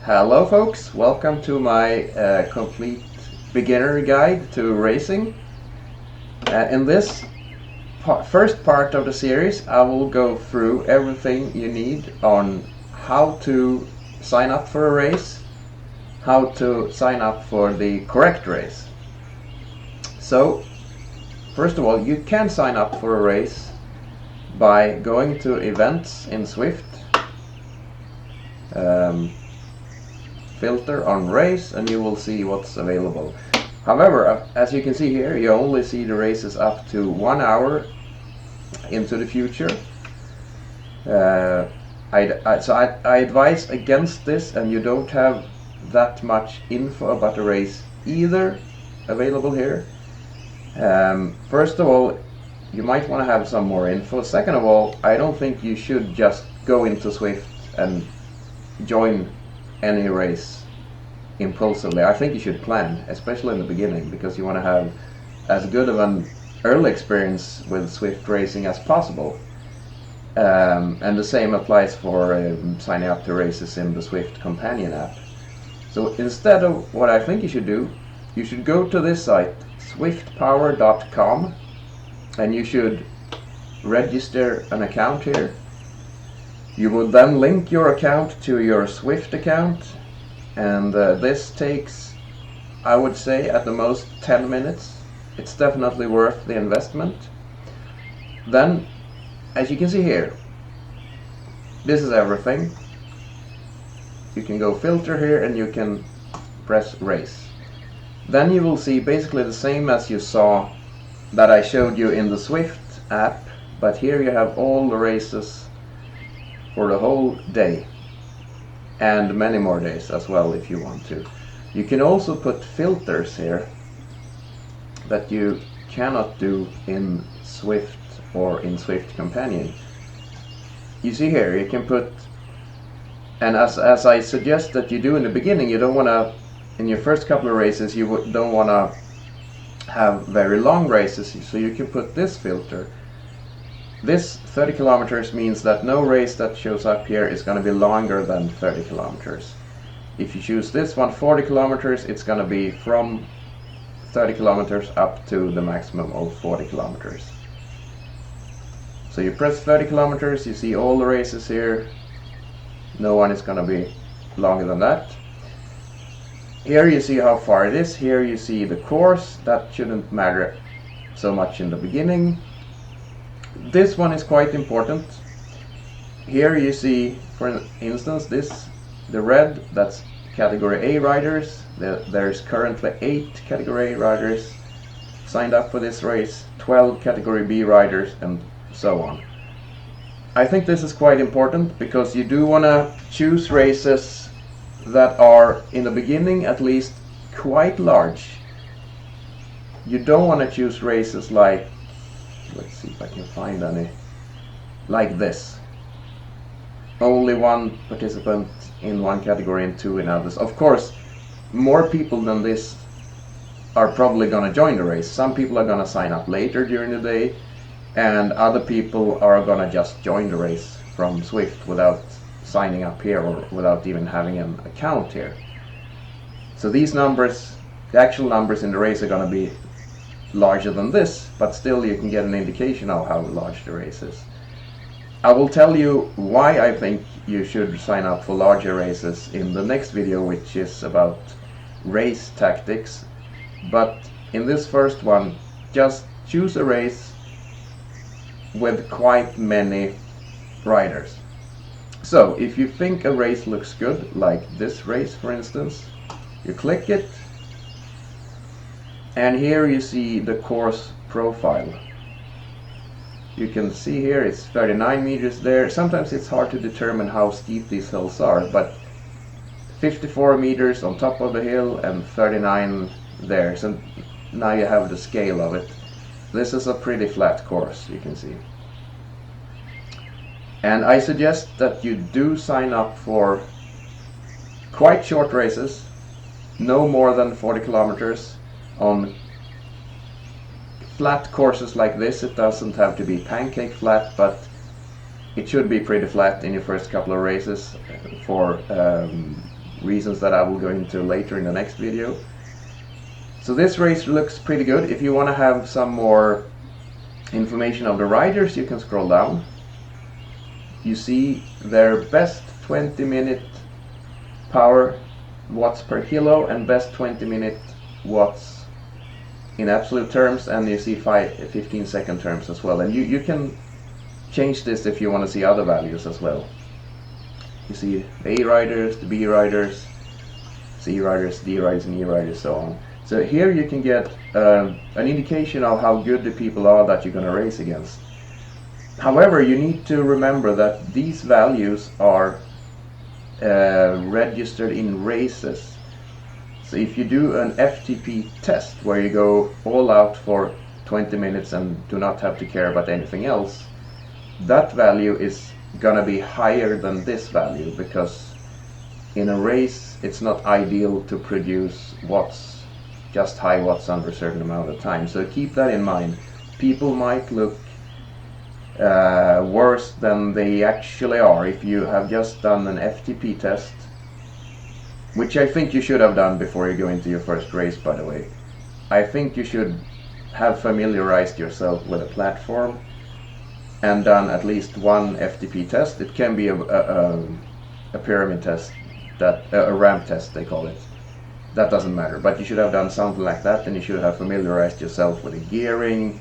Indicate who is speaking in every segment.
Speaker 1: Hello folks, welcome to my complete beginner guide to racing. In this first part of the series I will go through everything you need on how to sign up for a race, how to sign up for the correct race. So first of all, you can sign up for a race by going to events in Zwift, filter on race, and you will see what's available. However, as you can see here, you only see the races up to 1 hour into the future. So I advise against this, and you don't have that much info about the race either available here. First of all, you might want to have some more info. Second of all, I don't think you should just go into Zwift and join any race impulsively. I think you should plan, especially in the beginning, because you want to have as good of an early experience with Zwift racing as possible. And the same applies for signing up to races in the Zwift companion app. So instead of what I think you should do, you should go to this site, zwiftpower.com, and you should register an account here. You will then link your account to your Zwift account, and this takes, I would say, at the most 10 minutes. It's definitely worth the investment. Then, as you can see here, this is everything. You can go filter here and you can press race. Then you will see basically the same as you saw that I showed you in the Zwift app, but here you have all the races for the whole day, and many more days as well if you want to. You can also put filters here that you cannot do in Zwift or in Zwift Companion. You see here, you can put, and as I suggest that you do in the beginning, you don't want to, in your first couple of races, you don't want to have very long races, so you can put this filter. This 30 kilometers means that no race that shows up here is going to be longer than 30 kilometers. If you choose this one, 40 kilometers, it's going to be from 30 kilometers up to the maximum of 40 kilometers. So you press 30 kilometers, you see all the races here. No one is going to be longer than that. Here you see how far it is. Here you see the course. That shouldn't matter so much in the beginning. This one is quite important. Here you see, for instance, the red, that's category A riders. There's currently 8 category A riders signed up for this race, 12 category B riders, and so on. I think this is quite important because you do want to choose races that are, in the beginning at least, quite large. You don't want to choose races like, let's see if I can find any, like this. Only one participant in one category and 2 in others. Of course, more people than this are probably going to join the race. Some people are going to sign up later during the day, and other people are going to just join the race from Zwift without signing up here or without even having an account here. So these numbers, the actual numbers in the race, are going to be larger than this, but still you can get an indication of how large the race is. I will tell you why I think you should sign up for larger races in the next video, which is about race tactics. But in this first one, just choose a race with quite many riders. So if you think a race looks good, like this race for instance, you click it, and here you see the course profile. You can see here it's 39 meters there. Sometimes it's hard to determine how steep these hills are, but 54 meters on top of the hill and 39 there. So now you have the scale of it. This is a pretty flat course, you can see. And I suggest that you do sign up for quite short races, no more than 40 kilometers, on flat courses like this. It doesn't have to be pancake flat, but it should be pretty flat in your first couple of races for reasons that I will go into later in the next video. So this race looks pretty good. If you want to have some more information of the riders, you can scroll down. You see their best 20-minute power watts per kilo and best 20-minute watts in absolute terms, and you see 15-second terms as well. And you can change this if you want to see other values as well. You see the A riders, the B riders, C riders, D riders, and E riders, so on. So here you can get an indication of how good the people are that you're going to race against. However, you need to remember that these values are registered in races. So if you do an FTP test where you go all out for 20 minutes and do not have to care about anything else, that value is gonna be higher than this value, because in a race it's not ideal to produce watts, just high watts under a certain amount of time. So keep that in mind. People might look worse than they actually are if you have just done an FTP test, which I think you should have done before you go into your first race, by the way. I think you should have familiarized yourself with a platform and done at least one FTP test. It can be a pyramid test, that a ramp test they call it. That doesn't matter, but you should have done something like that, and you should have familiarized yourself with the gearing.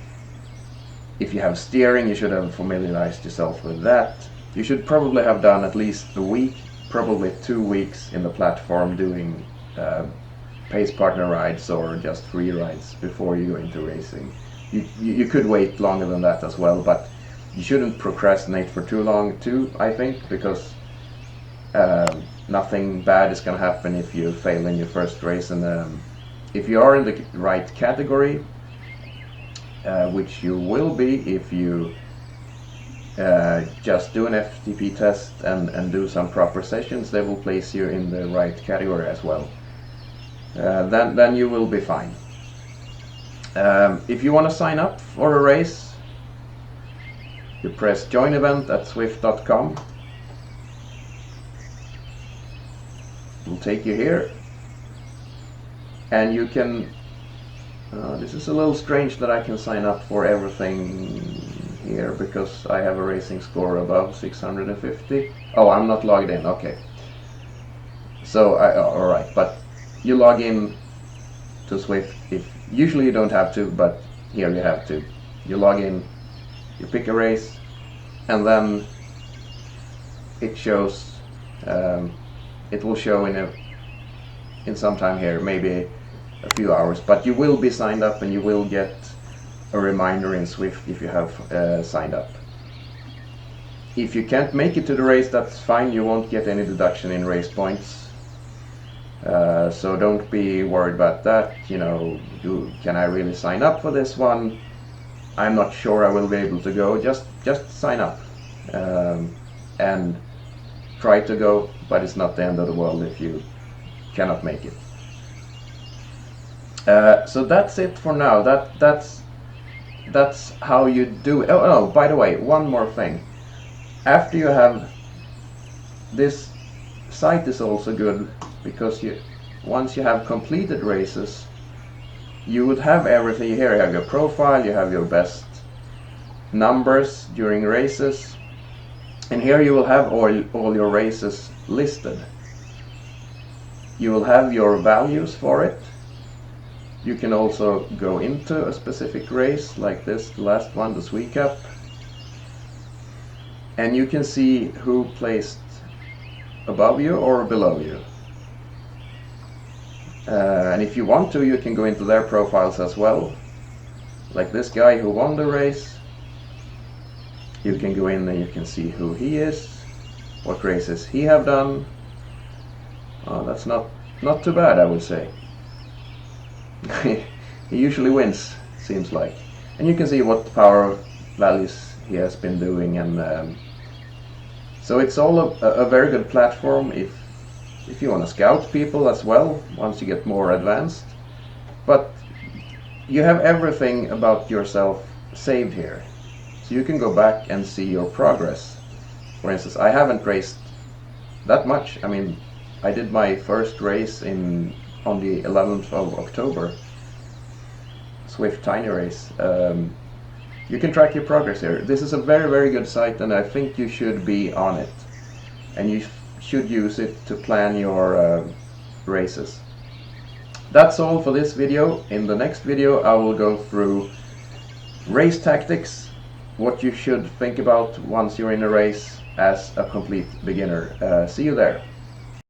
Speaker 1: If you have steering, you should have familiarized yourself with that. You should probably have done at least a week, probably 2 weeks in the platform doing pace partner rides or just free rides before you go into racing. You could wait longer than that as well, but you shouldn't procrastinate for too long too, I think, because nothing bad is going to happen if you fail in your first race. And if you are in the right category, which you will be if you just do an FTP test and do some proper sessions, they will place you in the right category as well. Then you will be fine. If you want to sign up for a race, you press join event at Zwift.com. It will take you here, and you can this is a little strange that I can sign up for everything here because I have a racing score above 650. Oh, I'm not logged in. Okay. So, alright, but you log in to Zwift. Usually you don't have to, but here you have to. You log in, you pick a race, and then it shows, it will show in some time here, maybe a few hours, but you will be signed up and you will get a reminder in Zwift if you have signed up. If you can't make it to the race, that's fine, you won't get any deduction in race points. So don't be worried about that. You know, can I really sign up for this one? I'm not sure I will be able to go. Just sign up and try to go, but it's not the end of the world if you cannot make it. So that's it for now. That's how you do it. Oh, by the way, one more thing. After you have this site is also good because once you have completed races, you would have everything here. You have your profile, you have your best numbers during races, and here you will have all your races listed. You will have your values for it. You can also go into a specific race like this, the last one, the Sweet Cup, and you can see who placed above you or below you. And if you want to, you can go into their profiles as well. Like this guy who won the race, you can go in and you can see who he is, what races he have done. That's not too bad, I would say. He usually wins, seems like. And you can see what power values he has been doing, and so it's all a very good platform if you want to scout people as well, once you get more advanced. But you have everything about yourself saved here, so you can go back and see your progress. For instance, I haven't raced that much. I mean, I did my first race on the 11th of October, Zwift Tiny Race. You can track your progress here. This is a very, very good site, and I think you should be on it. And you should use it to plan your races. That's all for this video. In the next video I will go through race tactics, what you should think about once you're in a race as a complete beginner. See you there.